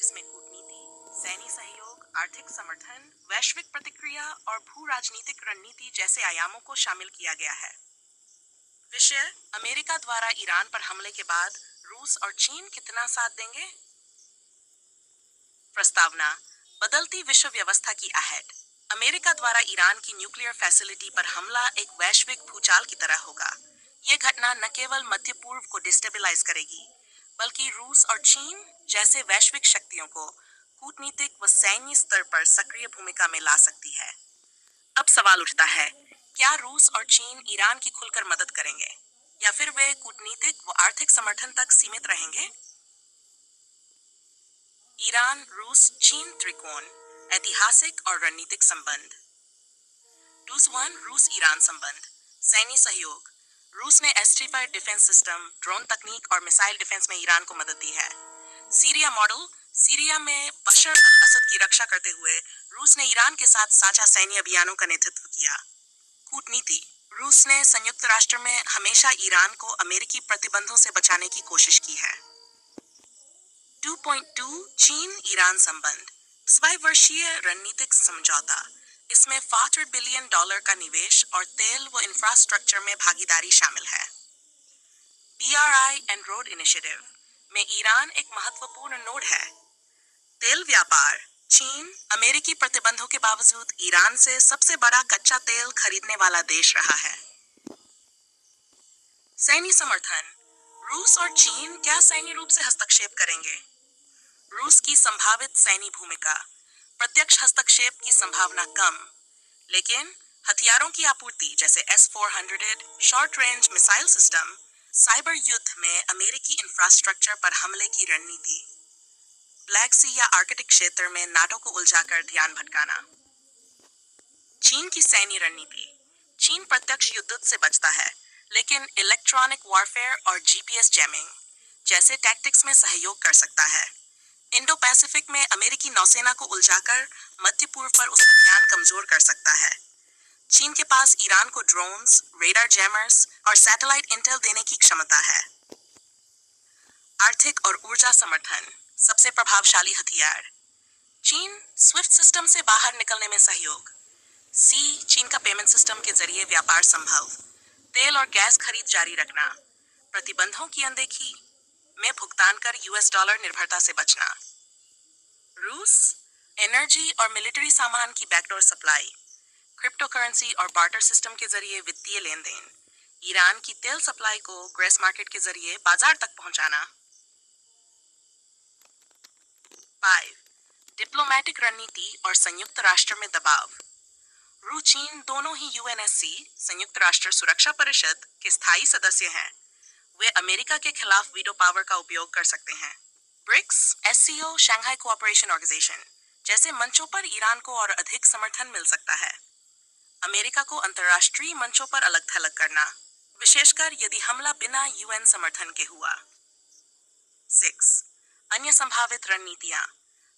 इसमें कूटनीति, सैन्य सहयोग, आर्थिक समर्थन, वैश्विक प्रतिक्रिया और भू राजनीतिक रणनीति जैसे आयामों को शामिल किया गया है। विषय: अमेरिका द्वारा ईरान पर हमले के बाद रूस और चीन कितना साथ देंगे। प्रस्तावना: बदलती विश्व व्यवस्था की आहट। अमेरिका द्वारा ईरान की न्यूक्लियर फैसिलिटी पर हमला एक वैश्विक भूचाल की तरह होगा। यह घटना न केवल मध्य पूर्व को डिस्टेबलाइज करेगी, बल्कि रूस और चीन जैसे वैश्विक शक्तियों को कूटनीतिक व सैन्य स्तर पर सक्रिय भूमिका में ला सकती है। अब सवाल उठता है, क्या रूस और चीन ईरान की खुलकर मदद करेंगे या फिर वे कूटनीतिक व आर्थिक समर्थन तक सीमित रहेंगे। ईरान, रूस, चीन त्रिकोण: ऐतिहासिक और रणनीतिक संबंध। 2 रूस ईरान संबंध। सैन्य सहयोग: रूस ने एस्ट्रीफाइड डिफेंस सिस्टम, ड्रोन तकनीक और मिसाइल डिफेंस में ईरान को मदद दी है। सीरिया मॉडल: सीरिया में बशर अल असद की रक्षा करते हुए रूस ने ईरान के साथ साझा सैन्य अभियानों का नेतृत्व किया। कूटनीति: रूस ने संयुक्त राष्ट्र में हमेशा ईरान को अमेरिकी प्रतिबंधों से बचाने की कोशिश की है। 2.2 चीन ईरान संबंध। 2 वर्षीय रणनीतिक समझौता। इसमें $4 बिलियन का निवेश और तेल व इंफ्रास्ट्रक्चर में भागीदारी शामिल है। BRI एंड रोड इनिशिएटिव में ईरान एक महत्वपूर्ण नोड है। तेल व्यापार: चीन अमेरिकी प्रतिबंधों के बावजूद ईरान से सबसे बड़ा कच्चा तेल खरीदने वाला देश रहा है। सैन्य समर्थन: रूस और चीन क्या सैन्य रूप से हस्तक्षेप करेंगे। रूस की संभावित सैन्य भूमिका: प्रत्यक्ष हस्तक्षेप की संभावना कम, लेकिन हथियारों की आपूर्ति जैसे S-400 short range missile system, cyber युद्ध में अमेरिकी इंफ्रास्ट्रक्चर पर हमले की रणनीति, ब्लैक सी या आर्कटिक क्षेत्र में नाटो को उलझाकर ध्यान भटकाना। चीन की सैन्य रणनीति: चीन प्रत्यक्ष युद्ध से बचता है, लेकिन इलेक्ट्रॉनिक वॉरफेयर और GPS जैमिंग जैसे टैक्टिक्स में सहयोग कर सकता है। इंडो पैसिफिक में अमेरिकी नौसेना को उलझाकर मध्य पूर्व पर उसका ध्यान कमजोर कर सकता है। चीन के पास ईरान को ड्रोन्स, रेडार जैमर्स और सैटेलाइट इंटेल देने की क्षमता है। आर्थिक और ऊर्जा समर्थन: सबसे प्रभावशाली हथियार। चीन स्विफ्ट सिस्टम से बाहर निकलने में सहयोग। चीन का पेमेंट सिस्टम के जरिए व्यापार संभव। तेल और गैस खरीद जारी रखना। प्रतिबंधों की अनदेखी में भुगतान कर $, निर्भरता से बचना। रूस एनर्जी और मिलिट्री सामान की बैकडोर सप्लाई, क्रिप्टो करेंसी और बार्टर सिस्टम के जरिए वित्तीय लेन देन। ईरान की तेल सप्लाई को ग्रेस मार्केट के जरिए बाजार तक पहुंचाना। 5 डिप्लोमैटिक रणनीति और संयुक्त राष्ट्र में दबाव। रूस चीन दोनों ही UNSC संयुक्त राष्ट्र सुरक्षा परिषद के स्थायी सदस्य हैं। वे अमेरिका के खिलाफ वीटो पावर का उपयोग कर सकते हैं। BRICS, SCO Shanghai cooperation organisation जैसे मंचों पर ईरान को और अधिक समर्थन मिल सकता है। अमेरिका को अंतर्राष्ट्रीय मंचों पर अलग थलग करना, विशेषकर यदि हमला बिना UN समर्थन के हुआ। 6 अन्य संभावित रणनीतियां: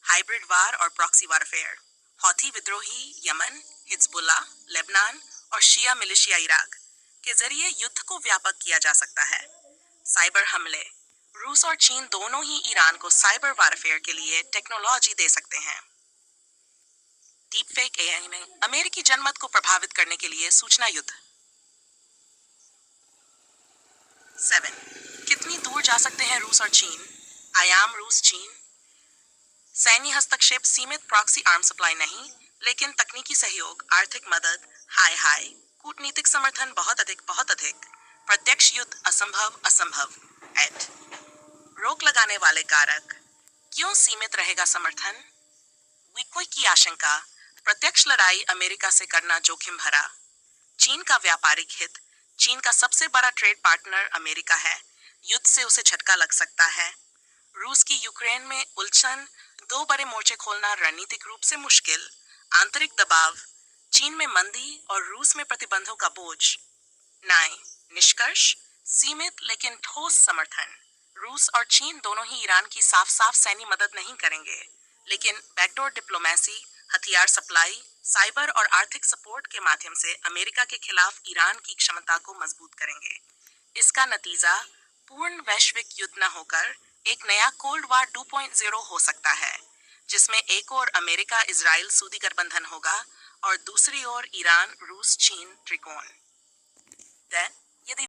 हाइब्रिड वार और प्रॉक्सी वारफेयर। हौथी विद्रोही यमन, हिजबुल्ला लेबनान और शिया मिलिशिया इराक के जरिए युद्ध को व्यापक किया जा सकता है। साइबर हमले: रूस और चीन दोनों ही ईरान को साइबर वारफेयर के लिए टेक्नोलॉजी दे सकते हैं। डीप फेक AI में अमेरिकी जनमत को प्रभावित करने के लिए सूचना युद्ध। 7 कितनी दूर जा सकते हैं रूस और चीन। आयाम: रूस चीन सैन्य हस्तक्षेप सीमित, प्रॉक्सी आर्म सप्लाई नहीं, लेकिन तकनीकी सहयोग, आर्थिक मदद हाई। कूटनीतिक समर्थन बहुत अधिक। प्रत्यक्ष युद्ध असंभव। 8 रोक लगाने वाले कारक: क्यों सीमित रहेगा समर्थन। वीकोई की आशंका: प्रत्यक्ष लड़ाई अमेरिका से करना जोखिम भरा। चीन का व्यापारिक हित: चीन का सबसे बड़ा ट्रेड पार्टनर अमेरिका है, युद्ध से उसे झटका लग सकता है। रूस की यूक्रेन में उलझन: 2 बड़े मोर्चे खोलना रणनीतिक रूप से मुश्किल। आंतरिक दबाव: चीन में मंदी और रूस में प्रतिबंधों का बोझ। 9 निष्कर्ष: सीमित लेकिन ठोस समर्थन। रूस और चीन दोनों ही ईरान की साफ सैन्य मदद नहीं करेंगे, लेकिन बैकडोर डिप्लोमेसी, हथियार सप्लाई, साइबर और आर्थिक सपोर्ट के माध्यम से अमेरिका के खिलाफ ईरान की क्षमता को मजबूत करेंगे। इसका नतीजा पूर्ण वैश्विक युद्ध न होकर एक नया कोल्ड वार 2.0 हो सकता है, जिसमें एक ओर अमेरिका इजराइल सऊदी गठबंधन होगा और दूसरी ओर ईरान रूस चीन त्रिकोण। Then